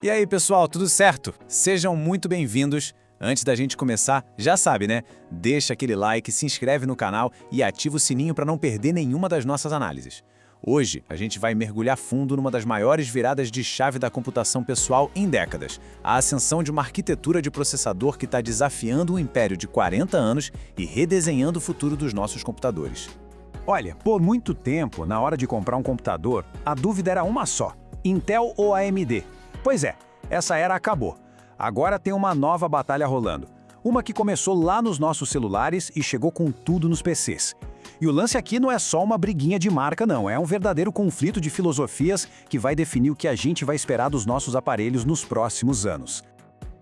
E aí, pessoal, tudo certo? Sejam muito bem-vindos. Antes da gente começar, já sabe, né? Deixa aquele like, se inscreve no canal e ativa o sininho para não perder nenhuma das nossas análises. Hoje, a gente vai mergulhar fundo numa das maiores viradas de chave da computação pessoal em décadas, a ascensão de uma arquitetura de processador que está desafiando um império de 40 anos e redesenhando o futuro dos nossos computadores. Olha, por muito tempo, na hora de comprar um computador, a dúvida era uma só: Intel ou AMD? Pois é, essa era acabou. Agora tem uma nova batalha rolando. Uma que começou lá nos nossos celulares e chegou com tudo nos PCs. E o lance aqui não é só uma briguinha de marca, não. É um verdadeiro conflito de filosofias que vai definir o que a gente vai esperar dos nossos aparelhos nos próximos anos.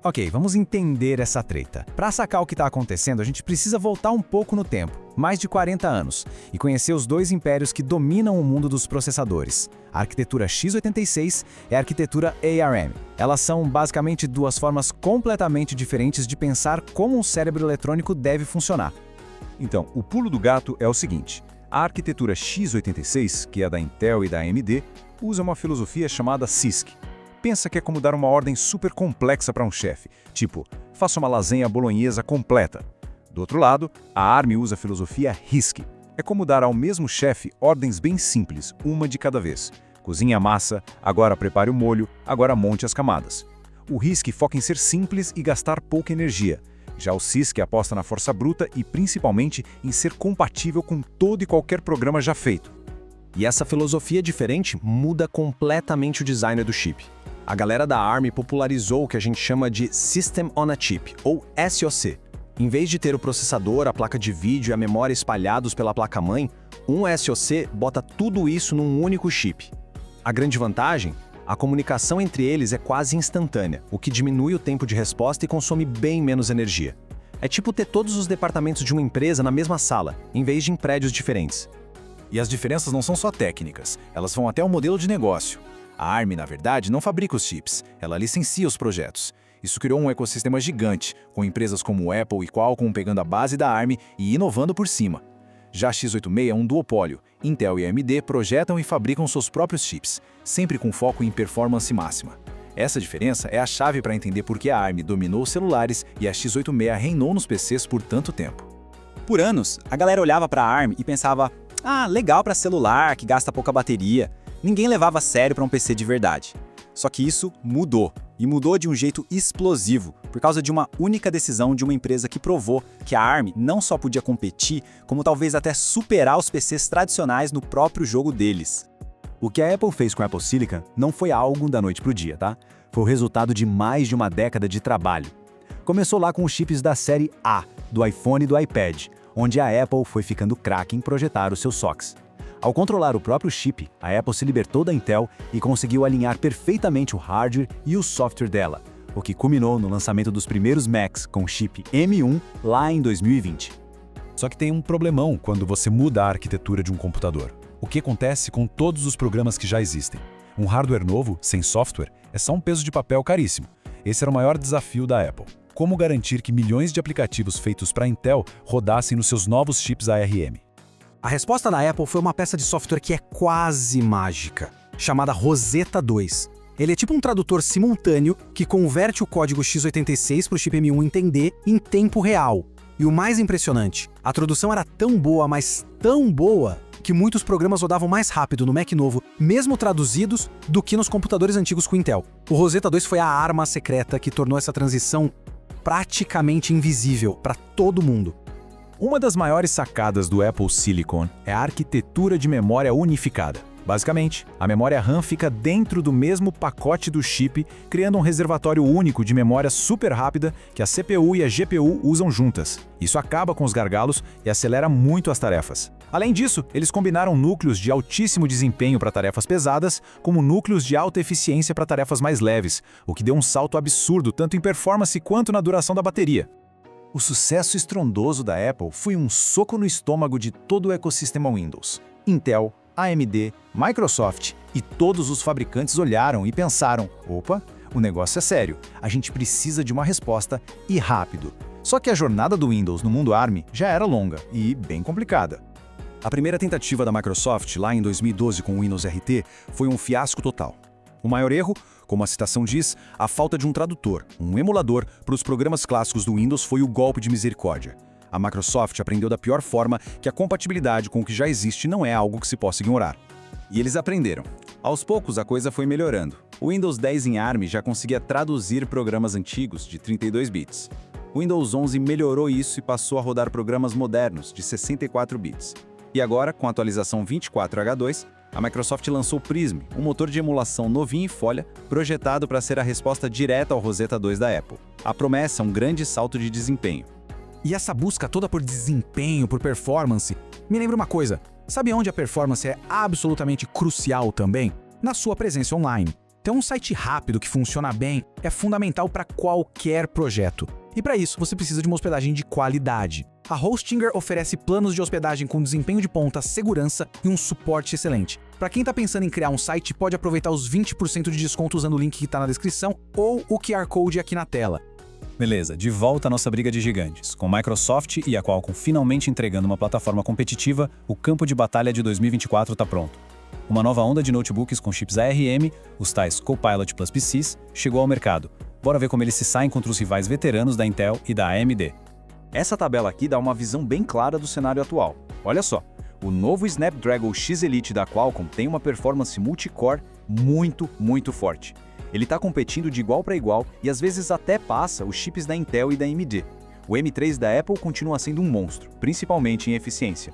Ok, vamos entender essa treta. Para sacar o que está acontecendo, a gente precisa voltar um pouco no tempo, mais de 40 anos, e conhecer os dois impérios que dominam o mundo dos processadores. A arquitetura x86 e a arquitetura ARM. Elas são basicamente duas formas completamente diferentes de pensar como um cérebro eletrônico deve funcionar. Então, o pulo do gato é o seguinte: a arquitetura x86, que é da Intel e da AMD, usa uma filosofia chamada CISC. Pensa que é como dar uma ordem super complexa para um chefe, tipo, faça uma lasanha bolonhesa completa. Do outro lado, a ARM usa a filosofia RISC. É como dar ao mesmo chefe ordens bem simples, uma de cada vez. Cozinhe a massa, agora prepare o molho, agora monte as camadas. O RISC foca em ser simples e gastar pouca energia. Já o CISC aposta na força bruta e principalmente em ser compatível com todo e qualquer programa já feito. E essa filosofia diferente muda completamente o design do chip. A galera da ARM popularizou o que a gente chama de System on a Chip, ou SoC. Em vez de ter o processador, a placa de vídeo e a memória espalhados pela placa-mãe, um SoC bota tudo isso num único chip. A grande vantagem? A comunicação entre eles é quase instantânea, o que diminui o tempo de resposta e consome bem menos energia. É tipo ter todos os departamentos de uma empresa na mesma sala, em vez de em prédios diferentes. E as diferenças não são só técnicas, elas vão até o modelo de negócio. A ARM, na verdade, não fabrica os chips, ela licencia os projetos. Isso criou um ecossistema gigante, com empresas como Apple e Qualcomm pegando a base da ARM e inovando por cima. Já a x86 é um duopólio. Intel e AMD projetam e fabricam seus próprios chips, sempre com foco em performance máxima. Essa diferença é a chave para entender por que a ARM dominou os celulares e a x86 reinou nos PCs por tanto tempo. Por anos, a galera olhava para a ARM e pensava: legal para celular, que gasta pouca bateria. Ninguém levava a sério para um PC de verdade. Só que isso mudou, e mudou de um jeito explosivo, por causa de uma única decisão de uma empresa que provou que a ARM não só podia competir, como talvez até superar os PCs tradicionais no próprio jogo deles. O que a Apple fez com a Apple Silicon não foi algo da noite para o dia, tá? Foi o resultado de mais de uma década de trabalho. Começou lá com os chips da série A, do iPhone e do iPad, onde a Apple foi ficando craque em projetar os seus SoCs. Ao controlar o próprio chip, a Apple se libertou da Intel e conseguiu alinhar perfeitamente o hardware e o software dela, o que culminou no lançamento dos primeiros Macs com o chip M1 lá em 2020. Só que tem um problemão quando você muda a arquitetura de um computador. O que acontece com todos os programas que já existem? Um hardware novo, sem software, é só um peso de papel caríssimo. Esse era o maior desafio da Apple. Como garantir que milhões de aplicativos feitos para Intel rodassem nos seus novos chips ARM? A resposta da Apple foi uma peça de software que é quase mágica, chamada Rosetta 2. Ele é tipo um tradutor simultâneo que converte o código x86 para o chip M1 entender em tempo real. E o mais impressionante, a tradução era tão boa, mas tão boa, que muitos programas rodavam mais rápido no Mac novo, mesmo traduzidos, do que nos computadores antigos com Intel. O Rosetta 2 foi a arma secreta que tornou essa transição praticamente invisível para todo mundo. Uma das maiores sacadas do Apple Silicon é a arquitetura de memória unificada. Basicamente, a memória RAM fica dentro do mesmo pacote do chip, criando um reservatório único de memória super rápida que a CPU e a GPU usam juntas. Isso acaba com os gargalos e acelera muito as tarefas. Além disso, eles combinaram núcleos de altíssimo desempenho para tarefas pesadas, como núcleos de alta eficiência para tarefas mais leves, o que deu um salto absurdo tanto em performance quanto na duração da bateria. O sucesso estrondoso da Apple foi um soco no estômago de todo o ecossistema Windows. Intel, AMD, Microsoft e todos os fabricantes olharam e pensaram: opa, o negócio é sério, a gente precisa de uma resposta e rápido. Só que a jornada do Windows no mundo ARM já era longa e bem complicada. A primeira tentativa da Microsoft, lá em 2012 com o Windows RT, foi um fiasco total. O maior erro? Como a citação diz, a falta de um tradutor, um emulador, para os programas clássicos do Windows foi o golpe de misericórdia. A Microsoft aprendeu da pior forma que a compatibilidade com o que já existe não é algo que se possa ignorar. E eles aprenderam. Aos poucos, a coisa foi melhorando. O Windows 10 em ARM já conseguia traduzir programas antigos de 32 bits. O Windows 11 melhorou isso e passou a rodar programas modernos de 64 bits. E agora, com a atualização 24H2, a Microsoft lançou o Prism, um motor de emulação novinho em folha, projetado para ser a resposta direta ao Rosetta 2 da Apple. A promessa é um grande salto de desempenho. E essa busca toda por desempenho, por performance, me lembra uma coisa. Sabe onde a performance é absolutamente crucial também? Na sua presença online. Ter um site rápido que funciona bem é fundamental para qualquer projeto. E para isso, você precisa de uma hospedagem de qualidade. A Hostinger oferece planos de hospedagem com desempenho de ponta, segurança e um suporte excelente. Para quem está pensando em criar um site, pode aproveitar os 20% de desconto usando o link que está na descrição ou o QR Code aqui na tela. Beleza, de volta à nossa briga de gigantes. Com Microsoft e a Qualcomm finalmente entregando uma plataforma competitiva, o campo de batalha de 2024 está pronto. Uma nova onda de notebooks com chips ARM, os tais Copilot Plus PCs, chegou ao mercado. Bora ver como eles se saem contra os rivais veteranos da Intel e da AMD. Essa tabela aqui dá uma visão bem clara do cenário atual. Olha só, o novo Snapdragon X Elite da Qualcomm tem uma performance multicore muito forte. Ele está competindo de igual para igual e às vezes até passa os chips da Intel e da AMD. O M3 da Apple continua sendo um monstro, principalmente em eficiência.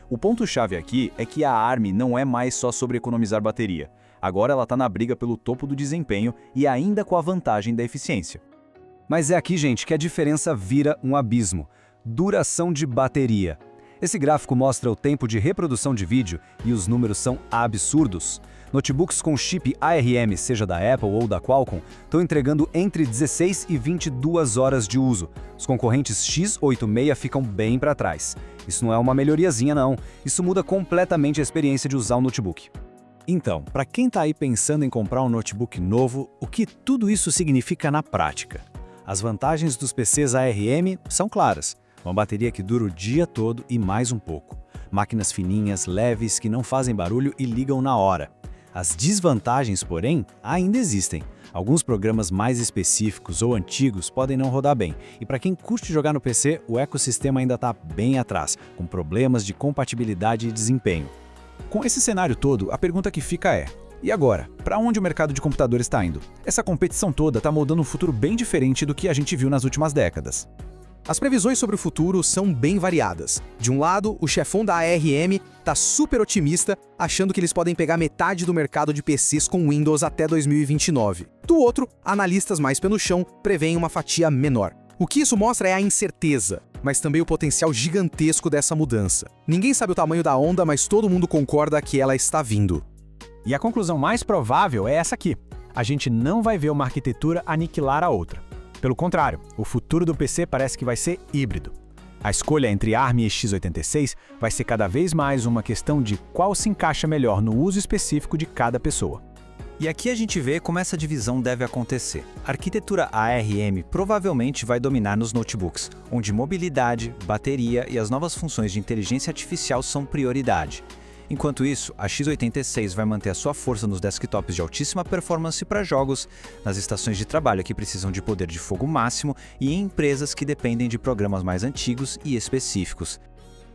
O ponto-chave aqui é que a ARM não é mais só sobre economizar bateria. Agora ela está na briga pelo topo do desempenho e ainda com a vantagem da eficiência. Mas é aqui, gente, que a diferença vira um abismo. Duração de bateria. Esse gráfico mostra o tempo de reprodução de vídeo e os números são absurdos. Notebooks com chip ARM, seja da Apple ou da Qualcomm, estão entregando entre 16 e 22 horas de uso. Os concorrentes x86 ficam bem para trás. Isso não é uma melhoriazinha não, isso muda completamente a experiência de usar um notebook. Então, para quem está aí pensando em comprar um notebook novo, o que tudo isso significa na prática? As vantagens dos PCs ARM são claras. Uma bateria que dura o dia todo e mais um pouco. Máquinas fininhas, leves, que não fazem barulho e ligam na hora. As desvantagens, porém, ainda existem. Alguns programas mais específicos ou antigos podem não rodar bem, e para quem curte jogar no PC, o ecossistema ainda está bem atrás, com problemas de compatibilidade e desempenho. Com esse cenário todo, a pergunta que fica é: e agora? Para onde o mercado de computadores está indo? Essa competição toda está moldando um futuro bem diferente do que a gente viu nas últimas décadas. As previsões sobre o futuro são bem variadas. De um lado, o chefão da ARM está super otimista, achando que eles podem pegar metade do mercado de PCs com Windows até 2029. Do outro, analistas mais pé no chão preveem uma fatia menor. O que isso mostra é a incerteza, mas também o potencial gigantesco dessa mudança. Ninguém sabe o tamanho da onda, mas todo mundo concorda que ela está vindo. E a conclusão mais provável é essa aqui. A gente não vai ver uma arquitetura aniquilar a outra. Pelo contrário, o futuro do PC parece que vai ser híbrido. A escolha entre ARM e x86 vai ser cada vez mais uma questão de qual se encaixa melhor no uso específico de cada pessoa. E aqui a gente vê como essa divisão deve acontecer. A arquitetura ARM provavelmente vai dominar nos notebooks, onde mobilidade, bateria e as novas funções de inteligência artificial são prioridade. Enquanto isso, a x86 vai manter a sua força nos desktops de altíssima performance para jogos, nas estações de trabalho que precisam de poder de fogo máximo e em empresas que dependem de programas mais antigos e específicos.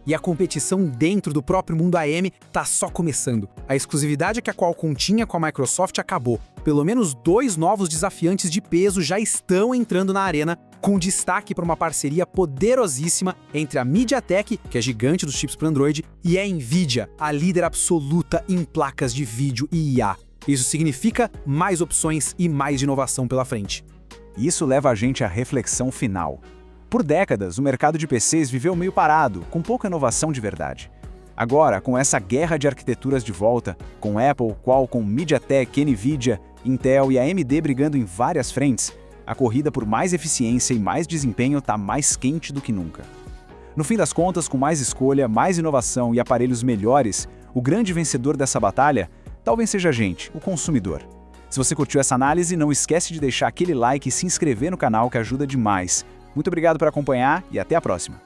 E a competição dentro do próprio mundo AM tá só começando. A exclusividade que a Qualcomm tinha com a Microsoft acabou. Pelo menos 2 novos desafiantes de peso já estão entrando na arena, com destaque para uma parceria poderosíssima entre a MediaTek, que é gigante dos chips para Android, e a Nvidia, a líder absoluta em placas de vídeo e IA. Isso significa mais opções e mais inovação pela frente. Isso leva a gente à reflexão final. Por décadas, o mercado de PCs viveu meio parado, com pouca inovação de verdade. Agora, com essa guerra de arquiteturas de volta, com Apple, Qualcomm, MediaTek, Nvidia, Intel e AMD brigando em várias frentes, a corrida por mais eficiência e mais desempenho está mais quente do que nunca. No fim das contas, com mais escolha, mais inovação e aparelhos melhores, o grande vencedor dessa batalha talvez seja a gente, o consumidor. Se você curtiu essa análise, não esquece de deixar aquele like e se inscrever no canal que ajuda demais. Muito obrigado por acompanhar e até a próxima!